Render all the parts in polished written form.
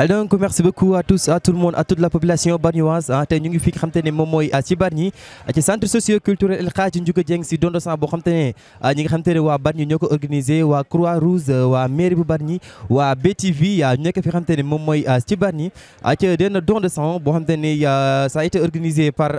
Donc merci beaucoup à tous, à tout le monde, à toute la population bargnoise. Tey ñu ngi fi nga xam te ne moom mooy ci Bargny ci centre socio-culturel El Hadji Ndiouga Dieng si don de sang boo xam te ne ñi nga xam te ne waa Bargny ñoo ko organisé waa Croix-Rouge waa mairie bu Bargny waa BTV ñu nekk fi nga xam te ne moom mooy ci Bargny ci benn don de sang boo xam te ne ça a été organisé par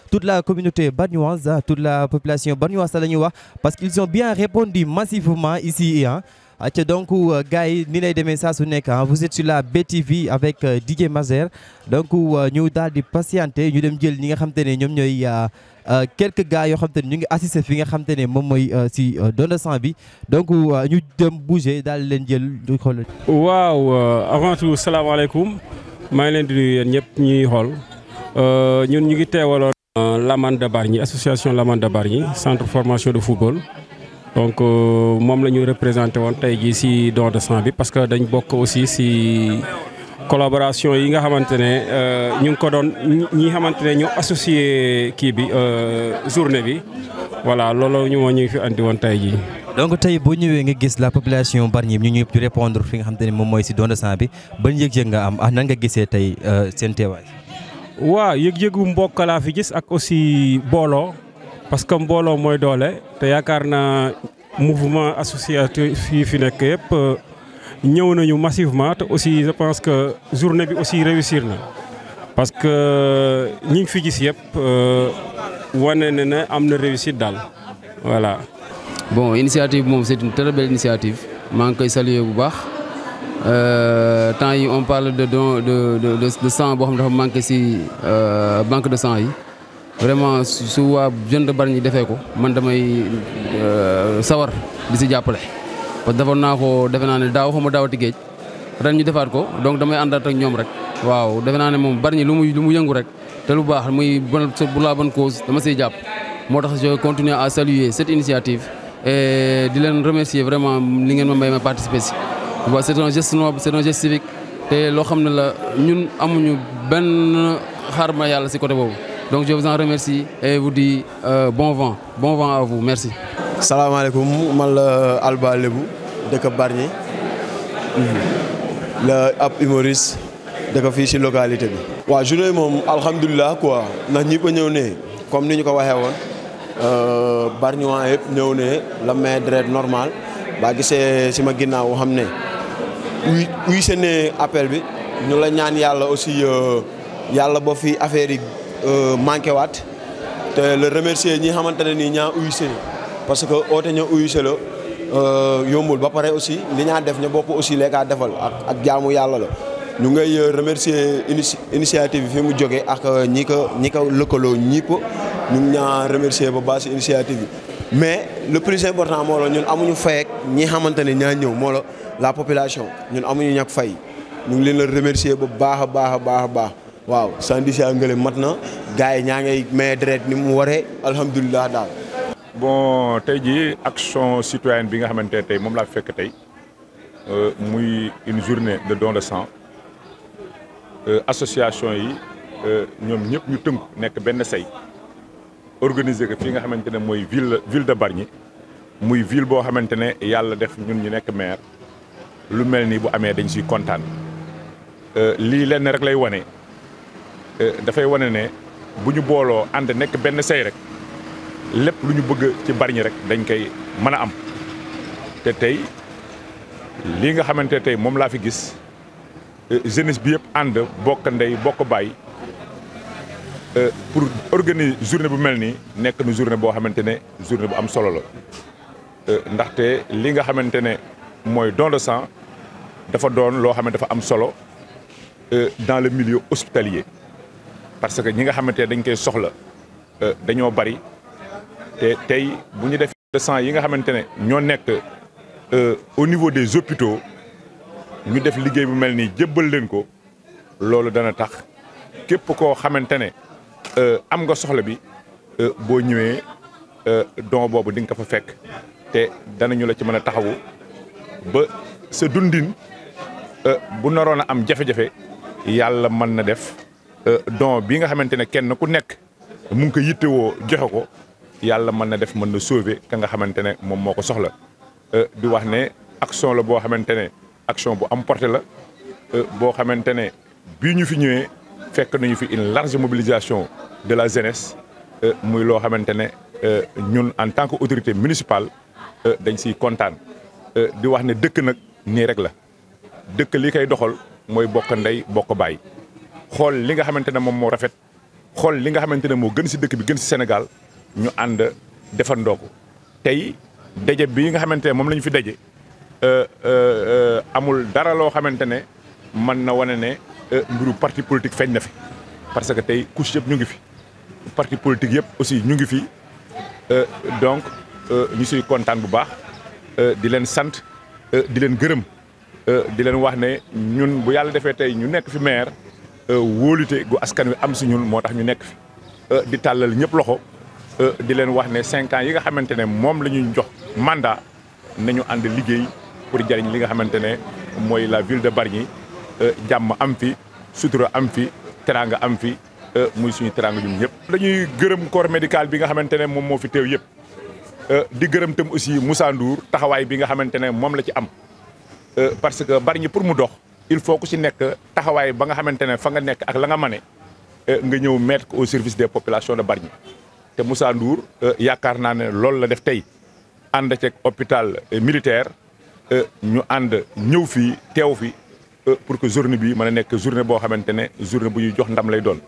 toute la communauté bargnoise, toute la population bargnoise la ñuy wax parce qu'ils ont bien répondu massivement ici. Donc gars yi ni lay demee saa su nekk vous êtes sur la BTV avec DJ Mazer donc ñu daal di patienter ñu dem jël ñi nga xam te ne ñoom ñooy quelques gars yoo xam te ne ñu ngi assisté fi nga xam te ne moom mooy si don de sang bi donc ñu dem bouger daal leen jël du xool. waaw avant tout salaamaaleykum maa ngi leen di nuyu yéen ñëpp ñuy xool ñun ñu ngi teewaloon Lamane de Bargny association Lamane de Bargny centre formation de football. Donc moom la ñu représenté woon tey jii ci don de sang bi parce que dañ bokk aussi ci collaboration yi nga xamante ne ñu ngi ko doon ñi xamante ne ñu associé kii bi journée bi voilà loolu ñu moo ñu fi andi woon tey jii. donc tey boo ñëwee nga gis la population Bargny ñu ñëpp di répondre fi nga xamante ne moom mooy ci don de sang bi ban yëg-yëg nga am nan nga gisee tey seen teewaay. waaw yëg-yëgu mbokk laa fi gis ak aussi booloo. parce que mbooloo mooy doole te yaakaar naa mouvement associatif yi fi nekk yëpp ñëw nañu massivement te aussi je pense que journée bi aussi réussir na parce que ñi ngi fi gis yëpp wane na ne am na réussite daal voilà. bon initiative moom c'est une très belle initiative maa ngi koy saluer bu baax temps yi on parle de don de sang boo xam dafa manqué ci banque de sang yi. vraiment su waa jeune de Bargny defee ko man damay sawar di si jàppale parce que defoon naa ko defe naa ne daaw xaw ma daawati géej ren ñu defaat ko donc damay àndaat ak ñoom rek waaw defe naa ne moom Bargny lu mu yëngu rek te lu baax muy pour la bonne cause dama siy jàpp moo tax je continue à saluer cette initiative et di leen remercier vraiment li ngeen ma may ma participer si waaw c'est un geste noble c'est un geste civique te loo xam ne la ñun amuñu benn xaar ma yàlla si côté boobu. Donc je vous en remercie et vous dis bon vent à vous, merci. salaamaaleykum man la Alba Lebou dëkk Bargny la ab humoriste dëkk fii ci localité bi. waaw journée moom alhamdulilah quoi ndax ñi ko ñëw ne comme ni ñu ko waxee woon Bargnois yëpp ñëw ne la main deret normal baa gisee ci ma ginnaaw xam ne uy seen appel bi ñu la ñaan yàlla aussi yàlla ba fi affaire yi. manqué waat te le remercier ñi xamante ne nii ñaa uyuse parce que oote ña uyuse la yombul ba pare aussi li ñaa def ña bopp aussi leekaa defal ak jaamu yàlla la ñu ngay remercier initiative bi fi mu jógee ak ñi ko lëkkaloo ñipp ñu ngi ñaa remercier ba base initiative bi mais le plus important moo la ñun amuñu fay ak ñi xamante ne ñaa ñëw moo la population ñun amuñu ñàkk fay ñu ngi leen la remercier ba baax a baax waaw sandi si ngële mat na gars yi ñaa ngay may deret ni mu waree alhamdulilah daal. bon tey jii action citoyenne bi nga xamante ne tey moom laa fekk tey muy une journée de don de sang association yi ñoom ñëpp ñu tënku nekk benn say organiser ko fii nga xamante ne mooy ville de Bargny muy ville boo xamante ne yàlla def ñun ñu nekk maire lu mel ni bu amee dañ siy kontaan lii lenn rek lay wane. dafay wane ne bu ñu booloo ànd nekk benn say rek lépp lu ñu bëgg ci Bargny rek dañ koy mën a am te tey lii nga xamante tey moom laa fi gis jeunesse bi yëpp ànd bokk ndey bokk baay pour organiser journée bu mel nii nekk na journée boo xamante ne journée bu am solo la ndaxte li nga xamante ne mooy don de sang dafa doon loo xam ne dafa am solo dans le milieu hospitalier. parce que ñi nga xamante ne dañ koy soxla dañoo bari te tey bu ñu defee de sang yi nga xamante ne ñoo nekk au niveau des hôpitaux ñu def liggéey bu mel nii jébbal leen ko loolu dana tax képp koo xamante ne am nga soxla bi boo ñëwee don boobu di nga ko fa fekk te danañu la ci mën a taxawu ba sa dundin bu naroon a am jafe-jafe yàlla mën na def. don bi nga xamante ne kenn ku nekk mu ngi ko yittewoo joxe ko yàlla mën na def mën na sauver ka nga xamante ne moom moo ko soxla di wax ne action la boo xamante ne action bu am portée la boo xamante ne bii ñu fi ñëwee fekk nañu fi une large mobilisation de la jeunesse muy loo xamante ne ñun en tant que autorité municipale dañ siy kontaan di wax ne dëkk nag nii rek la dëkk li koy doxal mooy bokk ndey bokk baay xool li nga xamante ne moom moo rafet xool li nga xamante ne moo gën si dëkk bi gën si Sénégal ñu ànd defandoo ko tey daje bii nga xamante ne moom la ñu fi daje amul dara loo xamante ne mën na wane ne mbiru parti politique feeñ na fi parce que tey couche yëpp ñu ngi fi parti politique yëpp aussi ñu ngi fi donc ñu siy kontaan bu baax di leen sant di leen gërëm di leen wax ne ñun bu yàlla defee tey ñu nekk fi maire wóolute gu askan wi am si ñun moo tax ñu nekk fi di tàllal ñëpp loxo di leen wax ne 5 ans yi nga xamante ne moom la ñuy jox mandat nañu ànd liggéey pour jariñ li nga xamante ne mooy la ville de Bargny jàmm am fi sutura am fi teranga am fi muy suñu teranga ñun ñëpp. dañuy gërëm corps médical bi nga xamante ne moom moo fi teew yëpp di gërëm tam aussi Moussa Ndour taxawaay bi nga xamante ne moom la ci am parce que Bargny pour mu dox il faut ku ci nekk taxawaay ba nga xamante ne fa nga nekk ak la nga mane nga ñëw mettre ko au service des populations de Bargny te Moussa Ndour yaakaar naa ne loolu la def tey ànd ceeg hôpital militaire ñu ànd ñëw fii teew fi pour que journée bi mën a nekk journée boo xamante ne journée bu ñuy jox ndam lay doon.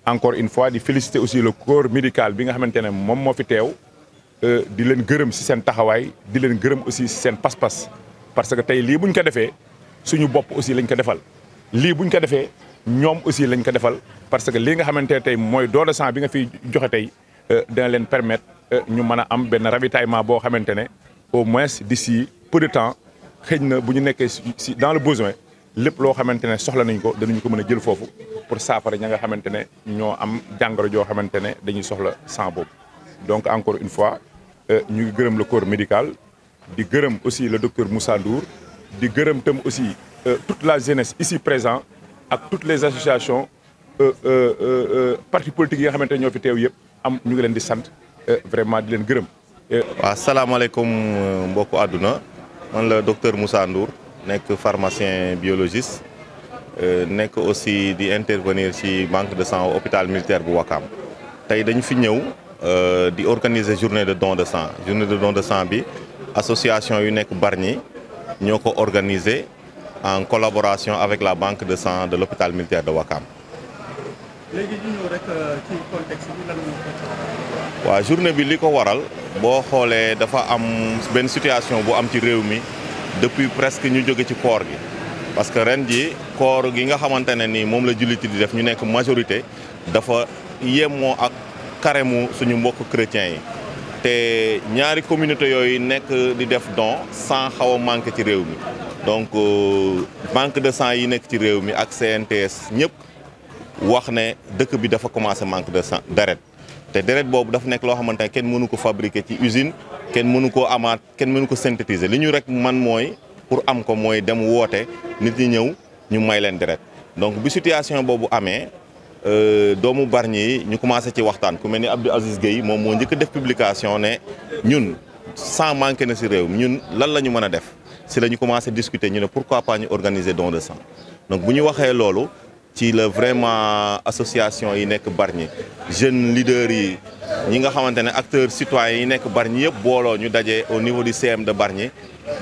encore une fois di féliciter aussi le corps médical bi nga xamante ne moom moo fi teew di leen gërëm ci seen taxawaay di leen gërëm aussi ci seen pas-pas parce que tey lii buñ ko defee suñu bopp aussi lañ ko defal lii buñ ko defee ñoom aussi lañ ko defal parce que lii nga xamante ne tey mooy don de sang bi nga fiy joxe tey dina leen permettre ñu mën a am benn ravitaillement boo xamante ne au moins d'ici peu de temps xëy na bu ñu nekkee ci dans le besoin lépp loo xamante ne soxla nañ ko danañu ko mën a jël foofu pour saafara ña nga xamante ne ñoo am jàngoro joo xamante ne dañuy soxla sang boobu. donc encore une fois ñu ngi gërëm le corps médical di gërëm aussi le docteur Moussa Ndour di gërëm tam aussi toute la jeunesse ici présent ak toutes les associations partis politiques yi nga xamante ne ñoo fi teew yëpp am ñu ngi leen di sant vraiment di leen gërëm. waaw salaamaaleykum mbokku àdduna man la docteur Moussa Ndour nekk pharmacien biologiste nekk aussi di intervenir ci banque de sang au hôpital militaire bu Ouakam tey dañu fi ñëw di organiser journée de don de sang bi association yu nekk Bargny ñoo ko organiser en collaboration avec la banque de sang de l'hôpital militaire de Ouakam. léegi ñu ñëw rek ci contexte bi lan moo ko. waaw journée bi li ko waral boo xoolee dafa am benn situation bu am ci réew mi depuis presque ñu jóge ci koor gi parce que ren ji koor gi nga xamante ne ni moom la jullit di def ñu nekk majorité dafa yemoo ak carême suñu mbokk chrétiens yi te ñaari communauté yooyu nekk di def don sang xaw a manqué ci réew mi donc banque de sang yi nekk ci réew mi ak CNTS ñëpp wax ne dëkk bi dafa commencé manque de sang deret te deret boobu dafa nekk loo xamante ne kenn mënu ko fabriquer ci usine kenn mënu ko amaat kenn mënu ko synthétiser li ñu rek man mooy pour am ko mooy dem woote nit ñi ñëw ñu may leen deret donc bi situation boobu amee doomu Bargny yi ñu commencé ci waxtaan ku mel ni Abdou Aziz Gueye moom moo njëkk a def publication ne ñun sang manqué na si réew mi ñun lan la ñu mën a def si la ñu commencé discuter ñu ne pourquoi pas ñu organiser don de sang donc bu ñu waxee loolu ci la vraiment association yi nekk Bargny jeunes leaders yi ñi nga xamante ne acteurs citoyens yi nekk Bargny yëpp booloo ñu daje au niveau du CM de Bargny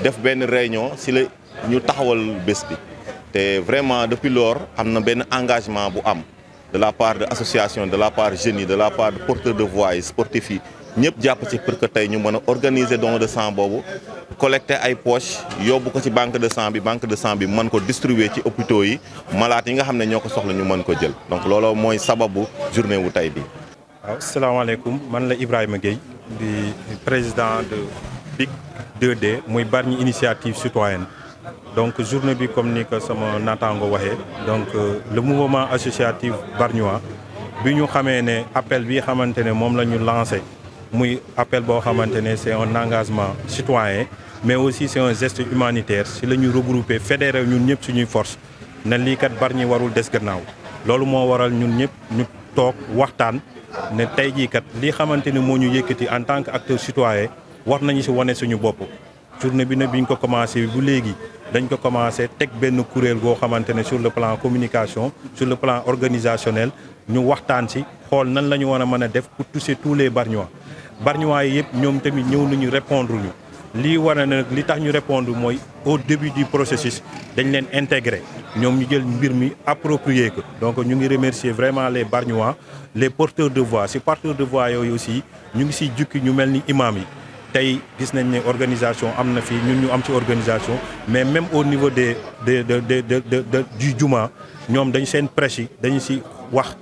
def benn réunion si la ñu taxawal bés bi te vraiment depuis lors am na benn engagement bu am de la part de association de la part jeunes yi de la part de porteurs de voix yi sportifs yi ñëpp jàpp ci pour que tey ñu mën a organiser don de sang boobu collecter ay poches yóbbu ko ci banque de sang bi mën ko distribuer ci hôpitaux yi malades yi nga xam ne ñoo ko soxla ñu mën ko jël donc loolu mooy sababu journée wu tey bi. waaw salaamaaleykum man la Ibrahima Gueye di président de BIC 2D muy Bargny initiative citoyenne donc journée bi comme ni ko sama naataango waxee donc le mouvement associatif bargnois bi ñu xamee ne appel bi xamante ne moom la ñu lancé muy appel boo xamante ne c'est un engagement citoyen mais aussi c'est un geste humanitaire si la ñu regroupé fédéré ñun ñëpp suñuy force ne lii kat Bargny warul des gannaaw loolu moo waral ñun ñëpp ñu toog waxtaan ne tey jii kat lii xamante ne moo ñu yëkkati en tant que acteur citoyen war nañu si wane suñu bopp journée bi nag bi ñu ko commencé bu léegi dañ ko commencé teg benn kuréel goo xamante ne sur le plan communication sur le plan organisationnel ñu waxtaan si xool nan la ñu war a mën a def pour toucher tous les Bargnois yi yëpp ñoom tamit ñëw nañu répondre ñu lii war na nag li tax ñu répondre mooy au début du processus dañ leen intégrer ñoom ñu jël mbir mi approprier ko donc ñu ngi remercier vraiment les Bargnois les porteurs de voix si porteurs de voix yooyu aussi ñu ngi siy jukki ñu mel ni imam yi tey gis nañ ne organisation am na fii ñun ñu am ci organisation mais même au niveau du juma ñoom dañ seen prêche yi dañu si wax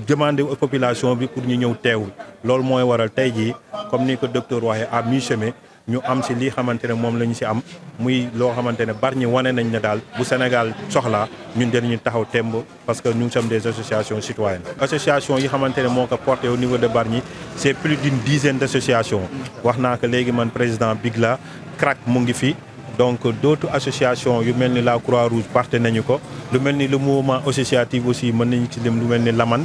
demander population bi pour ñu ñëw teewul loolu mooy waral tey jii comme ni ko docteur waxee à mi-chemin ñu am si lii xamante ne moom la ñu si am muy loo xamante ne Bargny wane nañ ne daal bu Sénégal soxlaa ñun dinañu taxaw temb parce que nous sommes des associations citoyennes. association yi xamante ne moo ko porté au niveau de Bargny c'est plus d'une dizaine d'associations wax naa ko léegi man président Bigla CRAC mu ngi fi donc d'autres associations yu mel ni la Croix-Rouge porté nañu ko lu mel ni le mouvement associatif aussi mën nañu ci dem lu mel ni Laman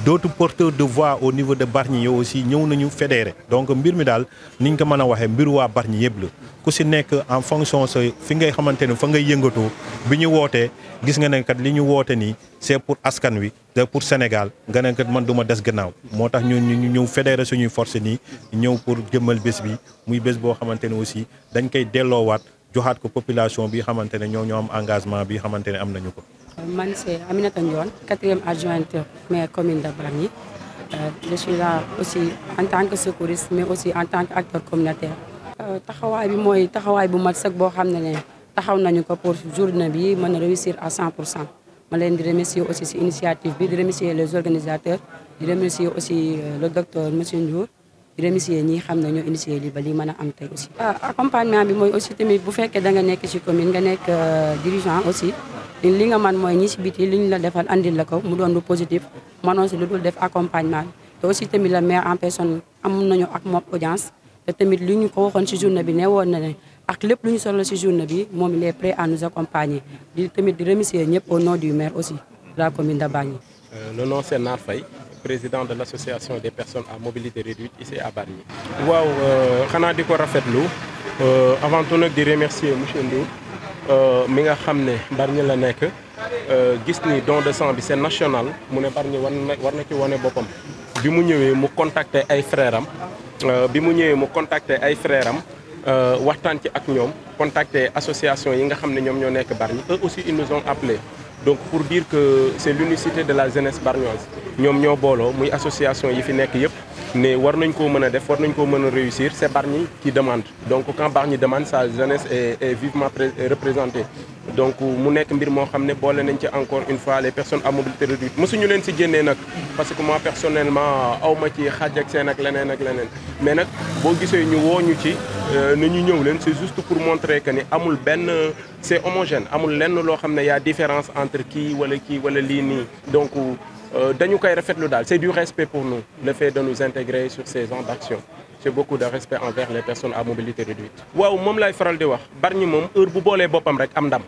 d'autres porteurs de voix au niveau de Bargny yow aussi ñëw nañu fédéré donc mbir mi daal ni ñu ko mën a waxee mbiru waa Bargny yëpp la ku si nekk en fonction sa fi ngay xamante ne fa ngay yëngatoo bi ñu wootee gis nga ne kat li ñu woote nii c'est pour askan wi te pour Sénégal nga ne kat man du ma des gannaaw moo tax ñu ñëw fédéré suñuy force nii ñëw pour jëmmal bés bi muy bés boo xamante ne aussi dañ koy delloowaat joxaat ko population bi xamante ne ñoo am engagement bi xamante ne am nañu ko. Man c'est Aminata Ndione, 4e adjointe maire commune de Bargny. Je suis là aussi en tant que secouriste mais aussi en tant qu'acteur communautaire. taxawaay bi mooy taxawaay bu mat sëkk boo xam ne taxaw nañu ko pour journée bi mën a réussir à 100%. ma leen di remercier aussi ci initiative bi di remercier les organisateurs di remercier aussi le docteur monsieur Ndiour. di remercier ñi xam ne ñoo initié li ba li mën a am tey aussi. accompagnement bi mooy aussi tamit bu fekkee da nga nekk ci commune nga nekk dirigeant aussi li nga man mooy ñi ci biti li ñu la defal andil la ko mu doon lu positif mënoo si lu dul def accompagnement bi. te aussi tamit la maire en personne am nañu ak moom audience te tamit li ñu ko waxoon ci journée bi ne woon na ne ak lépp lu ñu soxla ci journée bi moom il est prêt à nous accompagner di tamit di remercier ñëpp au nom du maire aussi de la commune de Bargny. Le nom c'est Nar Faye, président de l'association des personnes à mobilité réduite ici à Bargny. waaw xanaa di ko rafetlu avant tout nag di remercier monsieur Ndour mi nga xam ne Bargny la nekk gis ni don de sang bi c'est national mu ne Bargny war na ci wane boppam bi mu ñëwee mu contacter ay frères am waxtaan ci ak ñoom contacter association yi nga xam ne ñoom ñoo nekk Bargny eux aussi ils nous ont appelés. Donc pour dire que c'est l'unicité de la jeunesse bargnoise ñoom ñoo booloo muy association yi fi nekk yëpp ne war nañ koo mën a def war nañ koo mën a réussir c'est Bargny qui demande donc quand Bargny demande sa jeunesse est vivement représentée donc mu nekk mbir moo xam ne boole nañ ci encore une fois les personnes à mobilité réduite mosuñu leen si génnee nag parce que moi personnellement awma ci xaaj ak seen ak leneen mais nag boo gisee ñu woo ñu ci na ñu ñëw leen c'est juste pour montrer que ni amul benn c'est homogène amul lenn loo xam ne y a différence entre kii wala lii nii donc dañu koy rafetlu daal c'est du respect pour nous le fait de nous intégrer sur ces genres d'actions c'est beaucoup de respect envers les personnes à mobilité réduite. waaw moom lay faral di wax Bargny moom heure bu boolee boppam rek am ndam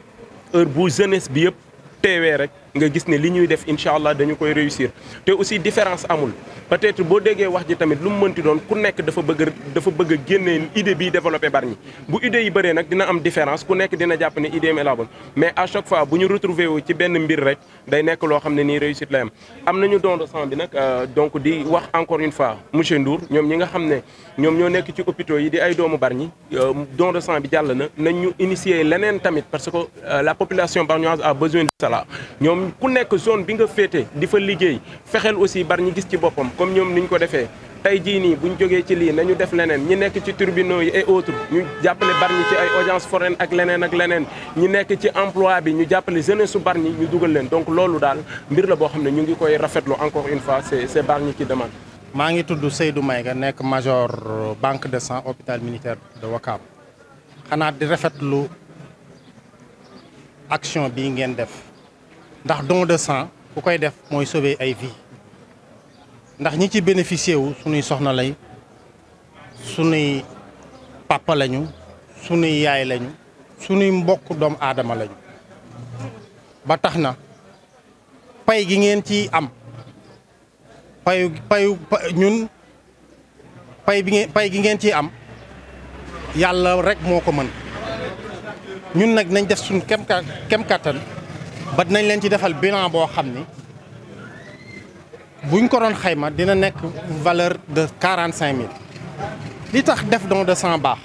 heure bu jeunesse bi yëpp teewee rek nga gis ne li ñuy def incha allah dañu koy réussir te aussi différence amul peut-être boo déggee wax ji tamit lu mu mënti doon ku nekk dafa bëgg a génne idée bi développé Bargny bu idée yi bëree nag dina am différence ku nekk dina jàpp ne idée mi la bonne mais à chaque fois bu ñu retrouver wu ci benn mbir rek day nekk loo xam ne nii réussite lay am nañu don de sang bi nag donc di wax encore une fois monsieur Ndour ñoom ñi nga xam ne ñoom ñoo nekk ci hôpitaux yi di ay doomu Bargny don de sang bi jàll na nañ ñu initier leneen tamit parce que la population bargnoise a besoin de cela ñoom ku nekk zone bi nga féete di fa liggéey fexeel aussi Bargny gis ci boppam comme ñoom niñ ko defee tey jii nii buñ jógee ci lii nañu def leneen ñi nekk ci tribunaux yi et autres ñu jàppale Bargny ci ay audience foraine ak leneen ñi nekk ci emploi bi ñu jàppale jeunesse su Bargny ñu dugal leen donc loolu daal mbir la boo xam ne ñu ngi koy rafetlu encore une fois c'est Bargny qui demande. maa ngi tudd Seydou Maïga nekk major banque de sang hôpital militaire de Ouakam xanaa di rafetlu action bii ngeen def ndax don de sang ku koy def mooy sauver ay vie ndax ñi ci bénéficier wu sunuy soxna lay sunuy papa lañu sunuy yaay lañu sunuy mbokk doomu aadama lañu ba tax na pay gi ngeen ci am pay gi ngeen ci am yàlla rek moo ko mën ñun nag nañ def suñ kem kattan ba dinañ leen ci defal bilan boo xam ni buñ ko doon xayma dina nekk valeur de 45 000 li tax def don de sang baax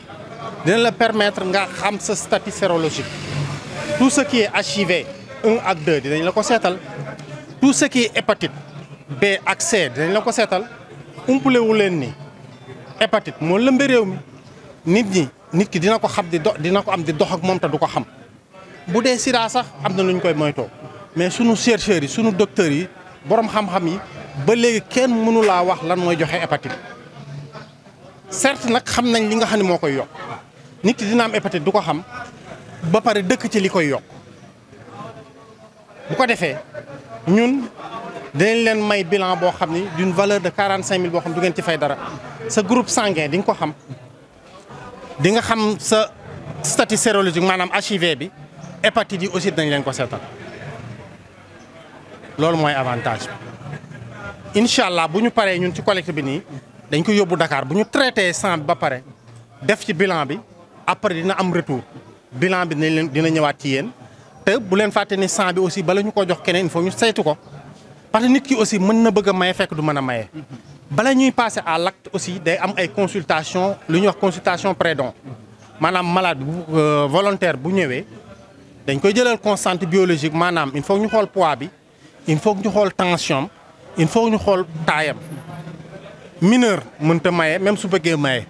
dina la permettre nga xam sa statut sérologique tout ce qui est HIV 1 ak 2 dinañ la ko seetal tout ce qui est hépatite B ak C dinañ la ko seetal umpule wu leen ni hépatite moo lëmbe réew mi nit ki dina ko xam dina ko am di dox ak moom te du ko xam bu dee sida sax am na lu ñu koy moytoo mais sunu chercheurs yi sunu docteurs yi borom xam-xam yi ba léegi kenn mënu laa wax lan mooy joxe hépatite certes nag xam nañ li nga xam ne moo koy yokk nit ki dina am hépatite du ko xam ba pare dëkk ci li koy yokk bu ko defee ñun dinañ leen may bilan boo xam ni d'une valeur de 45 000 boo xam du ngeen ci fay dara sa groupe sanguin di nga ko xam di nga xam sa statut sérologique maanaam HIV bi hépatite yi aussi dañ leen ko seetal loolu mooy avantage bi incha allah bu ñu paree ñun ci collecte bi nii dañ ko yóbbu Dakar bu ñu traité sang bi ba pare def ci bilan bi après dina am retour bilan bi dina ñëwaat ci yéen te bu leen fàtte ni sang bi aussi bala ñu ko jox keneen il faut ñu saytu ko parce que nit ki aussi mën na bëgg a maye fekk du mën a maye. bala ñuy passer à l'acte aussi day am ay consultation lu ñuy wax consultation pré-don maanaam malade volontaire bu ñëwee dañ koy jëlal constante biologique maanaam il faut ñu xool poids bi il faut ñu xool tension il faut ñu xool taayam mineur mënta maye même su bëggee maye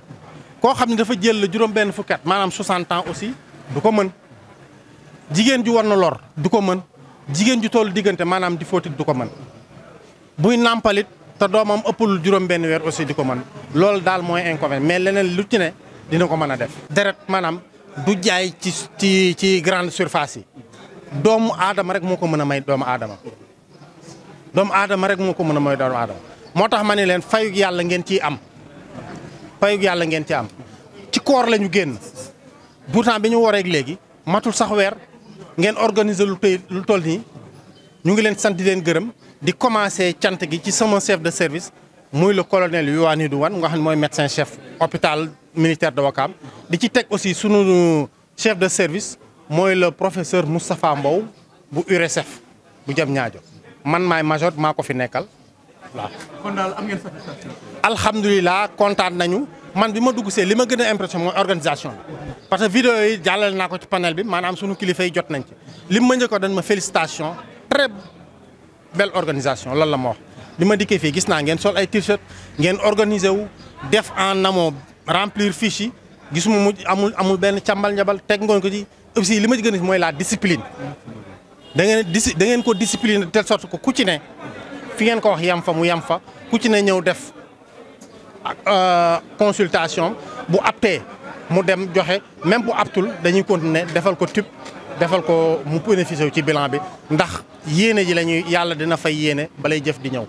koo xam ne dafa jël la juróom-benn fukki at maanaam 60 ans aussi du ko mën jigéen ju war na lor du ko mën jigéen ju toll diggante maanaam di fóotit du ko mën buy nàmpalit te doomam ëppul juróom-benn weer aussi di ko mën loolu daal mooy inconvénient mais leneen lu ci ne dina ko mën a def. deret maanaam du jaay ci grande surface yi doomu aadama rek moo ko mën a may doomu aadama rek moo ko mën a may doomu aadama moo tax ma ne leen fayug yàlla ngeen ciy am fayug yàlla ngeen ci am ci koor la ñu génn pourtant bi ñu wareeg léegi matul sax weer ngeen organiser lu toll nii ñu ngi leen sant di leen gërëm. di commencer cant gi ci sama chef de service muy le colonel Yohanidou Wane nga xam ne mooy médecin chef hôpital militaire de Ouakam di ci teg aussi sunu chef de service mooy le professeur Moustapha Mbow bu URSF bu Diamniadio man maay major maa ko fi nekkal waaw. kon daal am ngeen satisfaction. alhamdulilah kontaan nañu man bi ma dugg see li ma gën a impressionné mooy organisation bi parce que vidéo yi jàllale naa ko ci panel bi maanaam sunu kilifa yi jot nañ ci li ma njëkkoon dañ ma félicitation très belle organisation loolu la ma wax bi ma dikkee fii gis naa ngeen sol ay t-shirt ngeen organiser wu def en amont remplir fiche yi gisuma mu amul benn càmbal njabal teg ngoon ko ci aussi li ma ci gën a mooy la discipline da ngeen ko discipline de telle sorte que ku ci ne fi ngeen ko wax yam fa mu yam fa ku ci ne ñëw def consultation bu aptee mu dem joxe même bu aptul dañuy continuer defal ko tube defal ko mu bénéficier wu ci bilan bi ndax yéene ji la ñuy yàlla dina fay yéene balay jëf di ñëw.